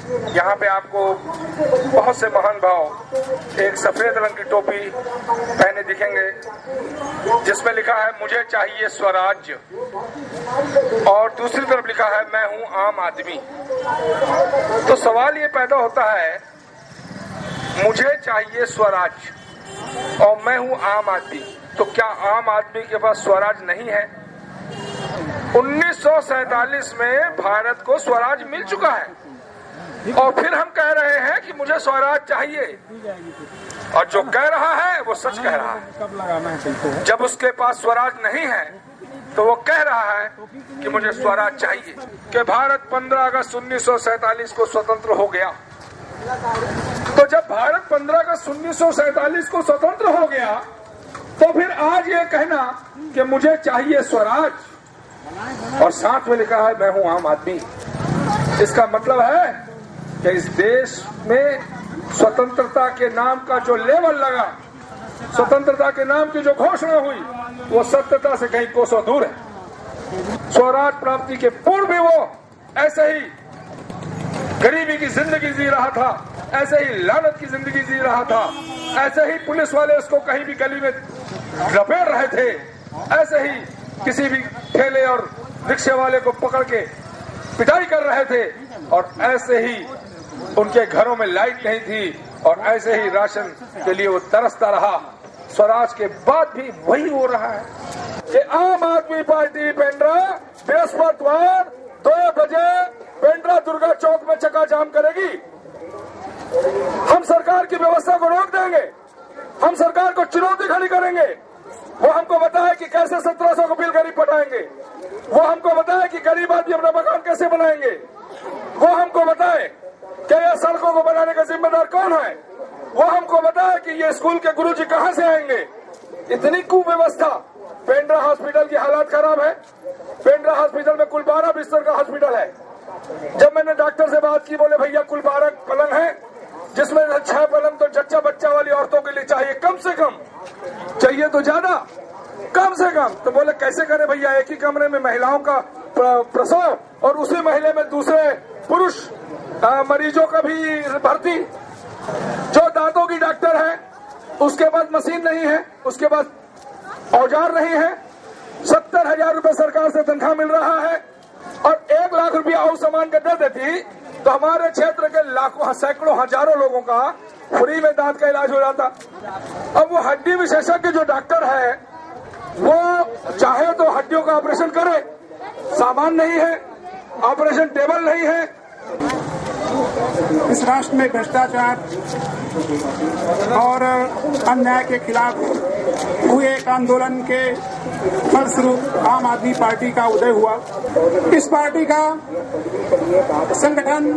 यहाँ पे आपको बहुत से महान भाव एक सफेद रंग की टोपी पहने दिखेंगे जिसमें लिखा है मुझे चाहिए स्वराज्य, और दूसरी तरफ लिखा है मैं हूँ आम आदमी। तो सवाल ये पैदा होता है, मुझे चाहिए स्वराज्य और मैं हूँ आम आदमी, तो क्या आम आदमी के पास स्वराज नहीं है? 1947 में भारत को स्वराज मिल चुका है और फिर हम कह रहे हैं कि मुझे स्वराज चाहिए, और जो कह रहा है वो सच कह रहा है। जब उसके पास स्वराज नहीं है तो वो कह रहा है कि मुझे स्वराज चाहिए। कि भारत 15 अगस्त 1947 को स्वतंत्र हो गया, तो जब भारत 15 अगस्त 1947 को स्वतंत्र हो गया तो फिर आज ये कहना कि मुझे चाहिए स्वराज और साथ में लिखा है मैं हूं आम आदमी, इसका मतलब है कि इस देश में स्वतंत्रता के नाम का जो लेवल लगा, स्वतंत्रता के नाम की जो घोषणा हुई, वो सत्यता से कहीं कोसों दूर है। स्वराज प्राप्ति के पूर्व भी वो ऐसे ही गरीबी की जिंदगी जी रहा था, ऐसे ही लानत की जिंदगी जी रहा था, ऐसे ही पुलिस वाले उसको कहीं भी गली में लपेट रहे थे, ऐसे ही किसी भी ठेले और रिक्शे वाले को पकड़ के पिटाई कर रहे थे, और ऐसे ही उनके घरों में लाइट नहीं थी, और ऐसे ही राशन के लिए वो तरसता रहा। स्वराज के बाद भी वही हो रहा है कि आम आदमी पार्टी पेंड्रा बृहस्पतिवार 2 बजे पेंड्रा दुर्गा चौक में चक्का जाम करेगी। हम सरकार की व्यवस्था को रोक देंगे, हम सरकार को चुनौती खड़ी करेंगे। वो हमको बताए कि कैसे 1700 को बिल गरीब पटाएंगे, वो हमको बताए कि गरीब आदमी अपना मकान कैसे बनाएंगे, वो हमको बताए कि ये सड़कों को बनाने का जिम्मेदार कौन है, वो हमको बताए कि ये स्कूल के गुरुजी कहां से आएंगे। इतनी कुव्यवस्था। पेंड्रा हॉस्पिटल की हालत खराब है। पेंड्रा हॉस्पिटल में कुल 12 बिस्तर का हॉस्पिटल है। जब मैंने डॉक्टर से बात की, बोले भैया कुल 12 पलंग है, जिसमें 6 पलंग तो जच्चा बच्चा वाली औरतों के लिए चाहिए, कम से कम चाहिए तो ज्यादा, कम से कम। तो बोले कैसे करें भैया, एक ही कमरे में महिलाओं का प्रसव और उसी महीने में दूसरे पुरुष मरीजों का भी भर्ती। जो दांतों की डॉक्टर है उसके पास मशीन नहीं है, उसके पास औजार नहीं है, 70,000 रुपए सरकार से तनख्वाह मिल रहा है, और 1 लाख रुपया और सामान का दे देती तो हमारे क्षेत्र के लाखों सैकड़ों हजारों लोगों का फ्री में दांत का इलाज हो जाता। अब वो हड्डी विशेषज्ञ जो डॉक्टर है वो चाहे तो हड्डियों का ऑपरेशन करे, सामान नहीं है, ऑपरेशन टेबल नहीं है। इस राष्ट्र में भ्रष्टाचार और अन्याय के खिलाफ हुए एक आंदोलन के फलस्वरूप आम आदमी पार्टी का उदय हुआ। इस पार्टी का संगठन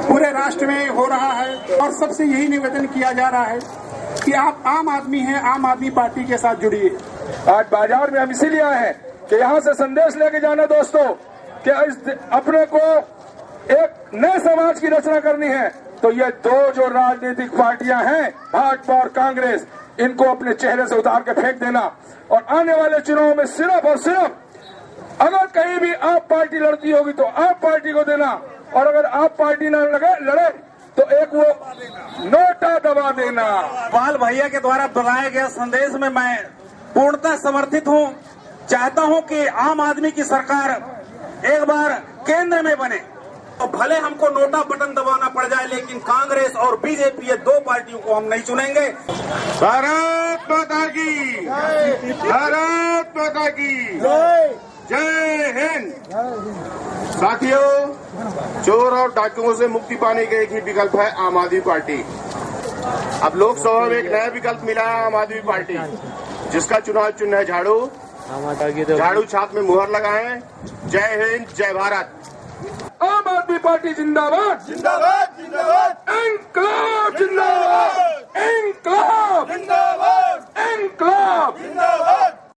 पूरे राष्ट्र में हो रहा है और सबसे यही निवेदन किया जा रहा है कि आप आम आदमी हैं, आम आदमी पार्टी के साथ जुड़िए। आज बाजार में हम इसीलिए आए हैं कि यहाँ से संदेश लेके जाना दोस्तों कि अपने को एक नए समाज की रचना करनी है, तो ये 2 जो राजनीतिक पार्टियां हैं, भाजपा और कांग्रेस, इनको अपने चेहरे से उतार के फेंक देना, और आने वाले चुनाव में सिर्फ और सिर्फ अगर कहीं भी आप पार्टी लड़ती होगी तो आप पार्टी को देना, और अगर आप पार्टी न लड़े तो एक वो नोटा दबा देना। पाल भैया के द्वारा बताए गए संदेश में मैं पूर्णतः समर्थित हूं। चाहता हूं कि आम आदमी की सरकार एक बार केंद्र में बने, तो भले हमको नोटा बटन दबाना पड़ जाए, लेकिन कांग्रेस और बीजेपी ये 2 पार्टियों को हम नहीं चुनेंगे। भारत माता की, भारत माता की जय हिंद। साथियों, चोर और डाकुओं से मुक्ति पाने का एक ही विकल्प है आम आदमी पार्टी। अब लोकसभा में एक नया विकल्प मिला है आम आदमी पार्टी, जिसका चुनाव चिन्ह है झाड़ू। झाड़ू छाप में मुहर लगाएं। जय हिंद, जय भारत। आम आदमी पार्टी जिंदाबाद, जिंदाबाद, जिंदाबाद। इंकलाब जिंदाबाद, इंकलाब जिंदाबाद, इंकलाब जिंदाबाद।